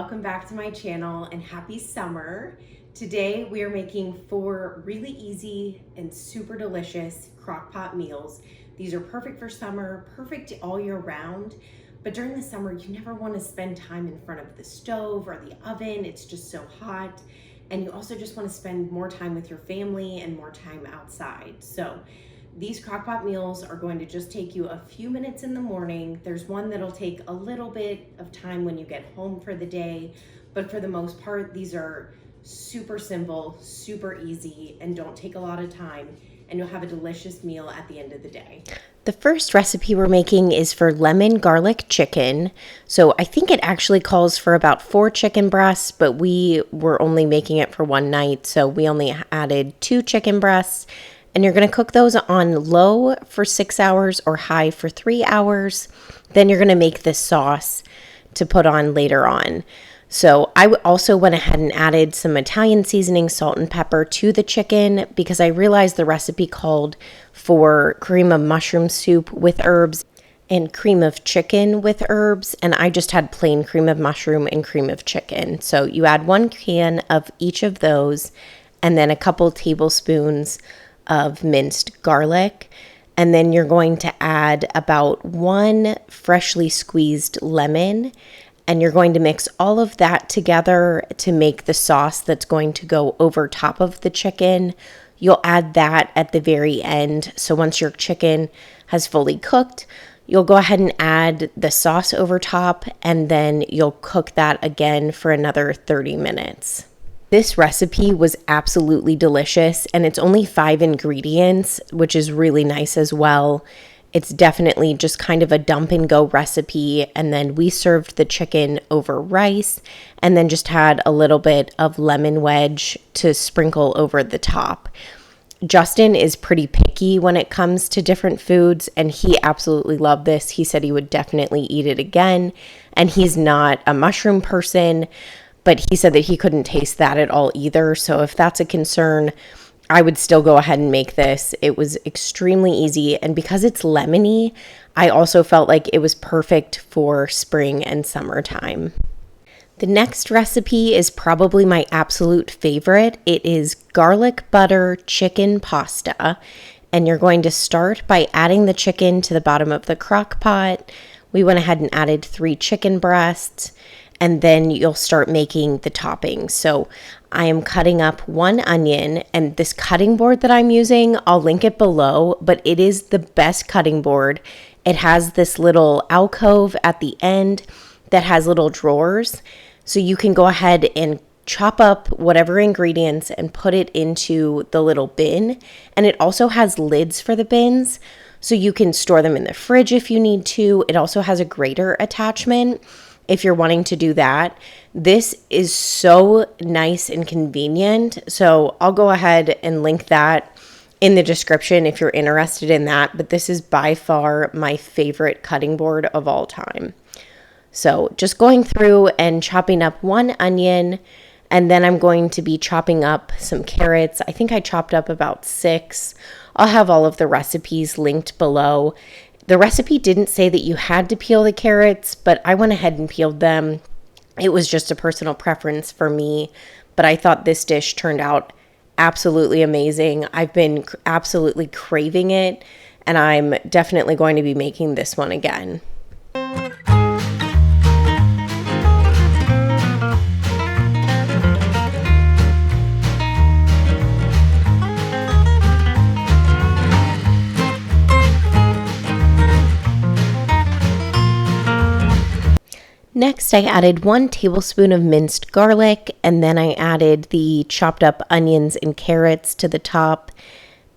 welcome back to my channel and happy summer. Today we are making 4 really easy and super delicious crock-pot meals. These are perfect for summer, perfect all year round, but during the summer you never want to spend time in front of the stove or the oven. It's just so hot, and you also just want to spend more time with your family and more time outside. So these crockpot meals are going to just take you a few minutes in the morning. There's one that'll take a little bit of time when you get home for the day, but for the most part, these are super simple, super easy, and don't take a lot of time, and you'll have a delicious meal at the end of the day. The first recipe we're making is for lemon garlic chicken. So I think it actually calls for about 4 chicken breasts, but we were only making it for one night, so we only added 2 chicken breasts. And you're going to cook those on low for 6 hours or high for 3 hours. Then you're going to make this sauce to put on later on. So I also went ahead and added some Italian seasoning, salt and pepper to the chicken because I realized the recipe called for cream of mushroom soup with herbs and cream of chicken with herbs. And I just had plain cream of mushroom and cream of chicken. So you add 1 can of each of those and then a couple tablespoons of minced garlic, and then you're going to add about 1 freshly squeezed lemon, and you're going to mix all of that together to make the sauce that's going to go over top of the chicken. You'll add that at the very end. So once your chicken has fully cooked, you'll go ahead and add the sauce over top, and then you'll cook that again for another 30 minutes. This recipe was absolutely delicious, and it's only 5 ingredients, which is really nice as well. It's definitely just kind of a dump and go recipe, and then we served the chicken over rice and then just had a little bit of lemon wedge to sprinkle over the top. Justin is pretty picky when it comes to different foods, and he absolutely loved this. He said he would definitely eat it again, and he's not a mushroom person, but he said that he couldn't taste that at all either. So if that's a concern, I would still go ahead and make this. It was extremely easy. And because it's lemony, I also felt like it was perfect for spring and summertime. The next recipe is probably my absolute favorite. It is garlic butter chicken pasta. And you're going to start by adding the chicken to the bottom of the crock pot. We went ahead and added 3 chicken breasts. And then you'll start making the toppings. So I am cutting up 1 onion, and this cutting board that I'm using, I'll link it below, but it is the best cutting board. It has this little alcove at the end that has little drawers. So you can go ahead and chop up whatever ingredients and put it into the little bin. And it also has lids for the bins, so you can store them in the fridge if you need to. It also has a grater attachment if you're wanting to do that. This is so nice and convenient. So I'll go ahead and link that in the description if you're interested in that. But this is by far my favorite cutting board of all time. So just going through and chopping up 1 onion, and then I'm going to be chopping up some carrots. I think I chopped up about 6. I'll have all of the recipes linked below. The recipe didn't say that you had to peel the carrots, but I went ahead and peeled them. It was just a personal preference for me, but I thought this dish turned out absolutely amazing. I've been absolutely craving it, and I'm definitely going to be making this one again. Next, I added 1 tablespoon of minced garlic, and then I added the chopped up onions and carrots to the top.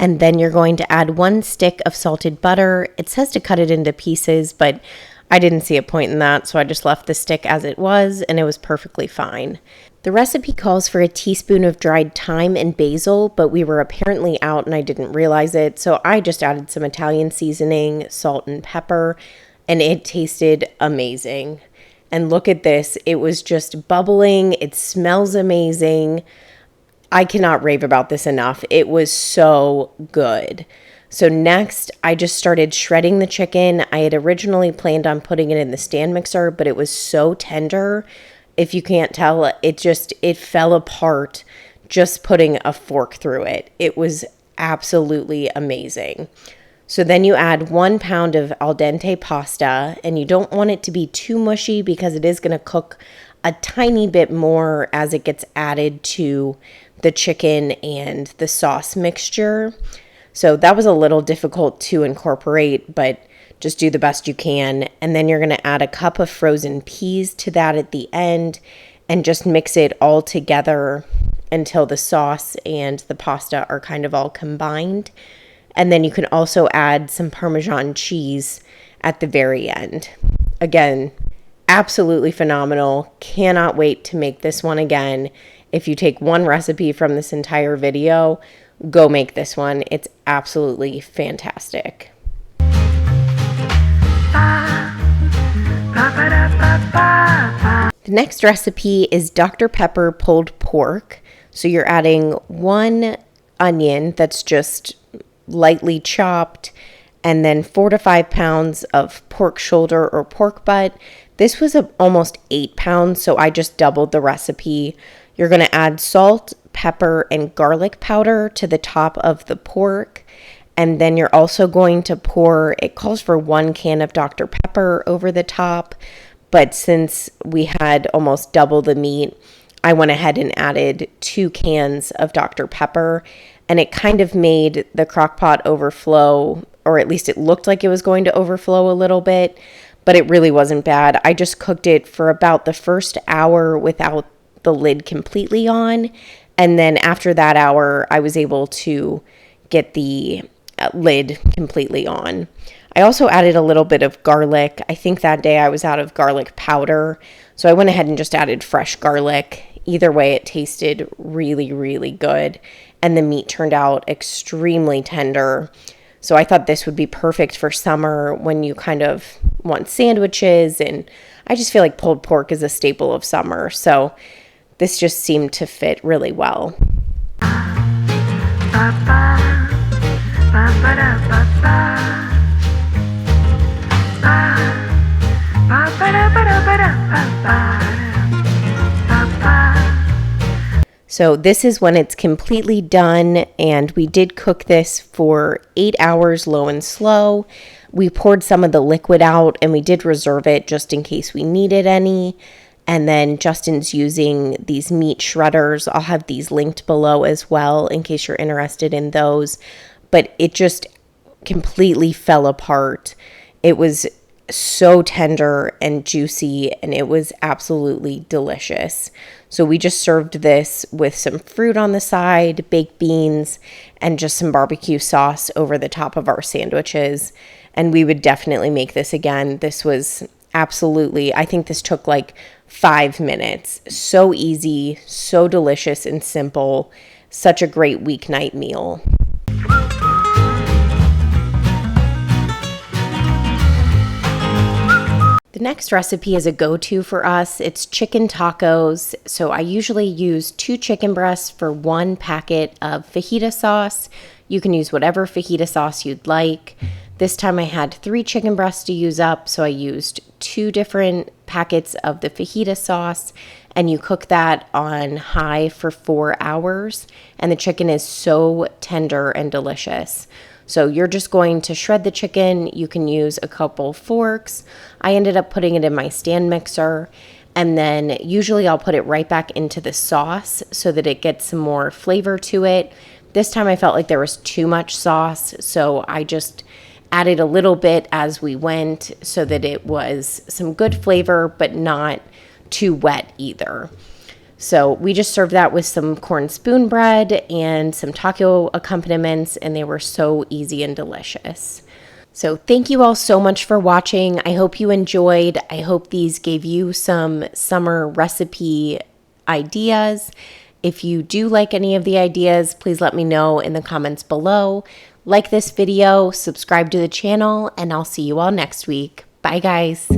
And then you're going to add 1 stick of salted butter. It says to cut it into pieces, but I didn't see a point in that, so I just left the stick as it was, and it was perfectly fine. The recipe calls for a teaspoon of dried thyme and basil, but we were apparently out and I didn't realize it, so I just added some Italian seasoning, salt and pepper, and it tasted amazing. And look at this. It was just bubbling. It smells amazing. I cannot rave about this enough. It was so good. So next, I just started shredding the chicken. I had originally planned on putting it in the stand mixer, but it was so tender. if you can't tell, it fell apart just putting a fork through it. It was absolutely amazing. So then you add 1 pound of al dente pasta, and you don't want it to be too mushy because it is going to cook a tiny bit more as it gets added to the chicken and the sauce mixture. So that was a little difficult to incorporate, but just do the best you can. And then you're going to add a cup of frozen peas to that at the end and just mix it all together until the sauce and the pasta are kind of all combined. And then you can also add some Parmesan cheese at the very end. Again, absolutely phenomenal. Cannot wait to make this one again. If you take one recipe from this entire video, go make this one. It's absolutely fantastic. The next recipe is Dr. Pepper pulled pork. So you're adding 1 onion that's just lightly chopped, and then 4 to 5 pounds of pork shoulder or pork butt. This was almost 8 pounds, so I just doubled the recipe. You're going to add salt, pepper, and garlic powder to the top of the pork. And then you're also going to pour, it calls for 1 can of Dr. Pepper over the top. But since we had almost double the meat, I went ahead and added 2 cans of Dr. Pepper. And it kind of made the Crockpot overflow, or at least it looked like it was going to overflow a little bit, but it really wasn't bad. I just cooked it for about the first hour without the lid completely on. And then after that hour, I was able to get the lid completely on. I also added a little bit of garlic. I think that day I was out of garlic powder, so I went ahead and just added fresh garlic. Either way, it tasted really, really good. And the meat turned out extremely tender. So I thought this would be perfect for summer when you kind of want sandwiches. And I just feel like pulled pork is a staple of summer. So this just seemed to fit really well. So this is when it's completely done, and we did cook this for 8 hours low and slow. We poured some of the liquid out and we did reserve it just in case we needed any. And then Justin's using these meat shredders. I'll have these linked below as well in case you're interested in those. But it just completely fell apart. It was so tender and juicy, and it was absolutely delicious. So we just served this with some fruit on the side, baked beans, and just some barbecue sauce over the top of our sandwiches. And we would definitely make this again. This was absolutely, I think this took like 5 minutes. So easy, so delicious and simple. Such a great weeknight meal. The next recipe is a go-to for us. It's chicken tacos. So I usually use 2 chicken breasts for 1 packet of fajita sauce. You can use whatever fajita sauce you'd like. This time I had 3 chicken breasts to use up, so I used 2 different packets of the fajita sauce, and you cook that on high for 4 hours, and the chicken is so tender and delicious. So you're just going to shred the chicken. You can use a couple forks. I ended up putting it in my stand mixer, and then usually I'll put it right back into the sauce so that it gets some more flavor to it. This time I felt like there was too much sauce, so I just added a little bit as we went so that it was some good flavor but not too wet either. So we just served that with some corn spoon bread and some taco accompaniments, and they were so easy and delicious. So thank you all so much for watching. I hope you enjoyed. I hope these gave you some summer recipe ideas. If you do like any of the ideas, please let me know in the comments below. Like this video, subscribe to the channel, and I'll see you all next week. Bye, guys.